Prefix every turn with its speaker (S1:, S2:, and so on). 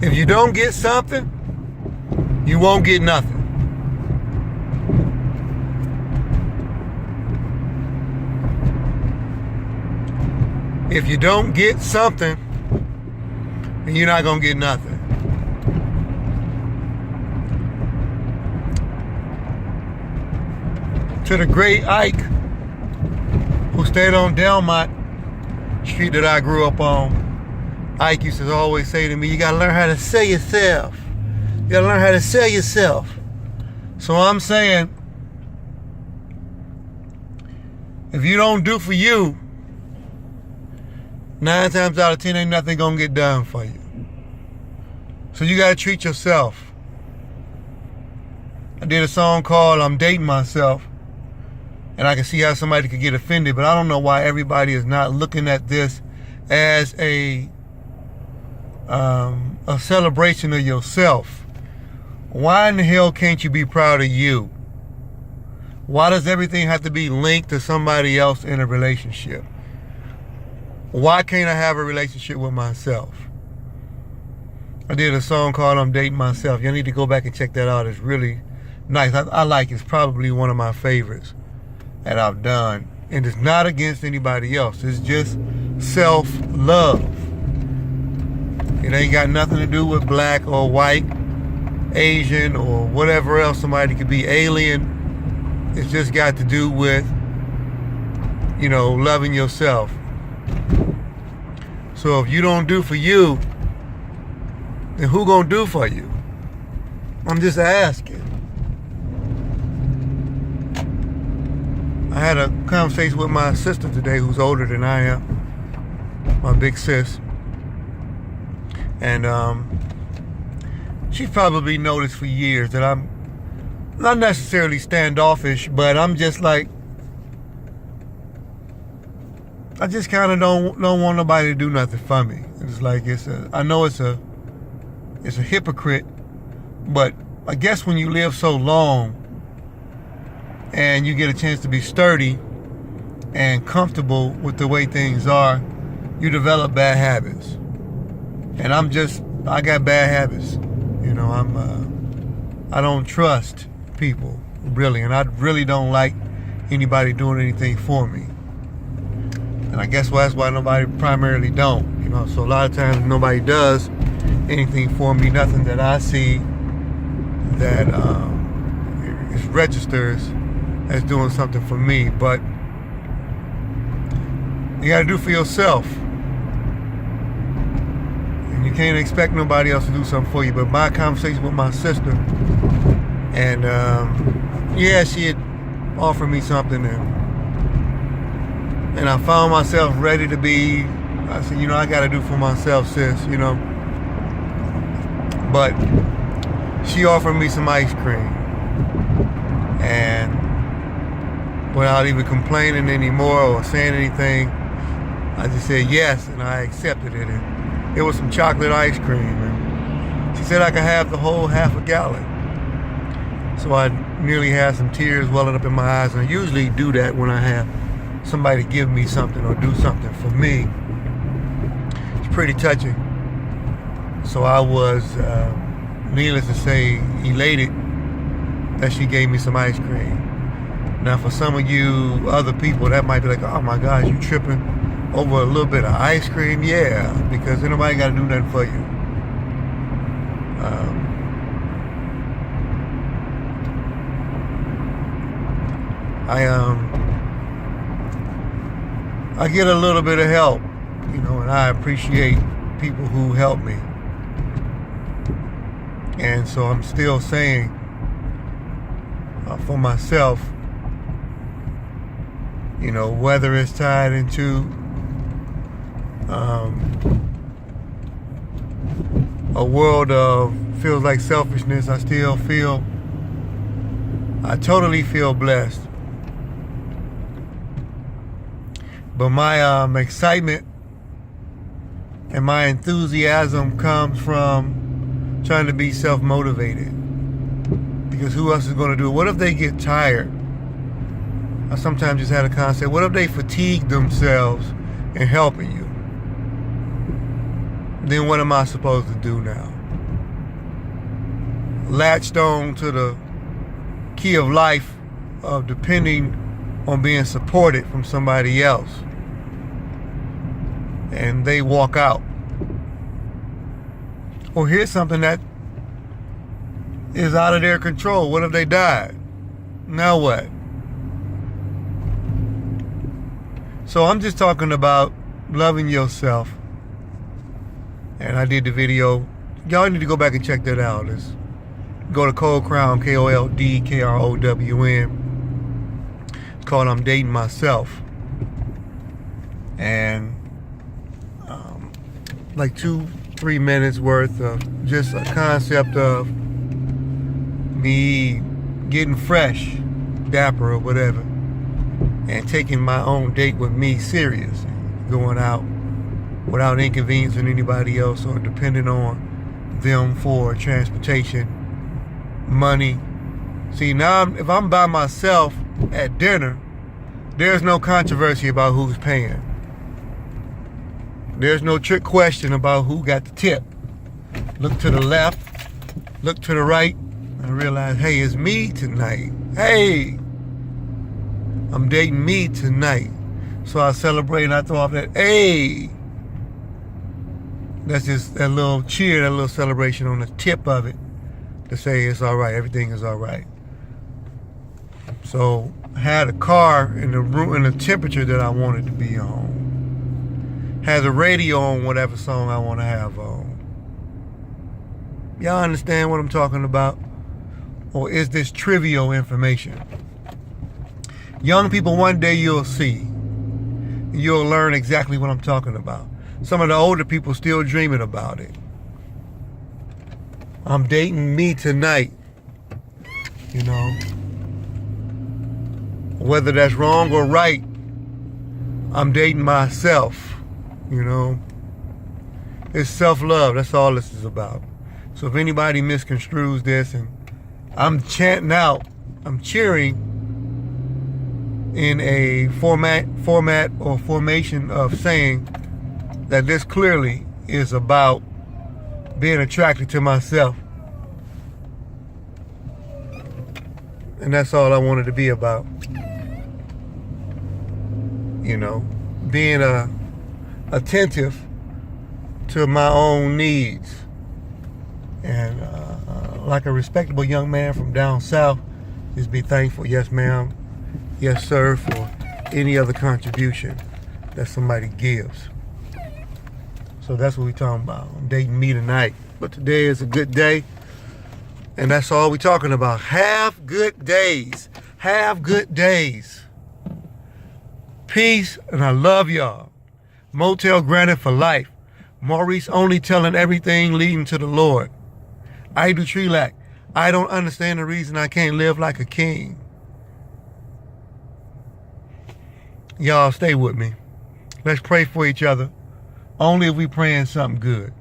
S1: If you don't get something, you won't get nothing. If you don't get something, then you're not going to get nothing. To the great Ike, who stayed on Delmont Street that I grew up on, Ike used to always say to me, you got to learn how to sell yourself. You got to learn how to sell yourself. So I'm saying, if you don't do for you, 9 times out of 10 ain't nothing gonna get done for you. So you gotta treat yourself. I did a song called I'm Dating Myself, and I can see how somebody could get offended, but I don't know why everybody is not looking at this as a celebration of yourself. Why in the hell can't you be proud of you? Why does everything have to be linked to somebody else in a relationship? Why can't I have a relationship with myself? I did a song called I'm Dating Myself. You need to go back and check that out. It's really nice. I like it. It's probably one of my favorites that I've done. And it's not against anybody else. It's just self-love. It ain't got nothing to do with black or white, Asian, or whatever else somebody could be, alien. It's just got to do with, loving yourself. So if you don't do for you, then who gonna do for you? I'm just asking. I had a conversation with my sister today, who's older than I am, my big sis. And she's probably noticed for years that I'm not necessarily standoffish, but I'm just like, I just kind of don't want nobody to do nothing for me. It's like I know it's a hypocrite, but I guess when you live so long and you get a chance to be sturdy and comfortable with the way things are, you develop bad habits. And I got bad habits. I don't trust people really, and I really don't like anybody doing anything for me. And I guess that's why nobody primarily don't. So a lot of times nobody does anything for me, nothing that I see that is registers as doing something for me. But you got to do for yourself. And you can't expect nobody else to do something for you. But my conversation with my sister, and she had offered me something, and I found myself ready to I said, I got to do for myself, sis, But she offered me some ice cream. And without even complaining anymore or saying anything, I just said yes, and I accepted it. And it was some chocolate ice cream. And she said I could have the whole half a gallon. So I nearly had some tears welling up in my eyes. And I usually do that when I have somebody give me something or do something for me. It's pretty touching. So I was, needless to say, elated that she gave me some ice cream. Now for some of you other people, that might be like, oh my gosh, you tripping over a little bit of ice cream? Yeah, because ain't nobody got to do nothing for you. I get a little bit of help, and I appreciate people who help me. And so I'm still saying, for myself, whether it's tied into a world of feels like selfishness, I totally feel blessed. But my excitement and my enthusiasm comes from trying to be self-motivated. Because who else is going to do it? What if they get tired? I sometimes just had a concept. What if they fatigue themselves in helping you? Then what am I supposed to do now? latched on to the key of life of depending on being supported from somebody else, and they walk out. Or here's something that is out of their control. What if they died? Now what? So I'm just talking about loving yourself. And I did the video. Y'all need to go back and check that out. It's, go to Cold Crown, KOLDKROWN. It's called I'm Dating Myself. And like 2-3 minutes worth of just a concept of me getting fresh, dapper or whatever, and taking my own date with me serious, going out without inconveniencing anybody else or depending on them for transportation, money. See, now if I'm by myself at dinner, there's no controversy about who's paying. There's no trick question about who got the tip. Look to the left, look to the right, and realize, hey, it's me tonight. Hey, I'm dating me tonight. So I celebrate and I throw off that, hey. That's just that little cheer, that little celebration on the tip of it to say it's all right, everything is all right. So I had a car in the room, in the temperature that I wanted to be on. Has a radio on whatever song I want to have on. Y'all understand what I'm talking about? Or is this trivial information? Young people, one day you'll see. You'll learn exactly what I'm talking about. Some of the older people still dreaming about it. I'm dating me tonight. You know. Whether that's wrong or right, I'm dating myself. You know, it's self-love. That's all this is about. So if anybody misconstrues this, and I'm chanting out, I'm cheering in a format or formation of saying that this clearly is about being attracted to myself. And that's all I wanted to be about. You know, being attentive to my own needs, and like a respectable young man from down south, just be thankful, yes ma'am, yes sir, for any other contribution that somebody gives. So that's what we're talking about. I'm dating me tonight, but today is a good day, and that's all we're talking about. Have good days. Have good days. Peace, and I love y'all. Motell Granite for life. Maurice only telling everything leading to the Lord. Idutricllak. I don't understand the reason I can't live like a king. Y'all stay with me. Let's pray for each other. Only if we praying something good.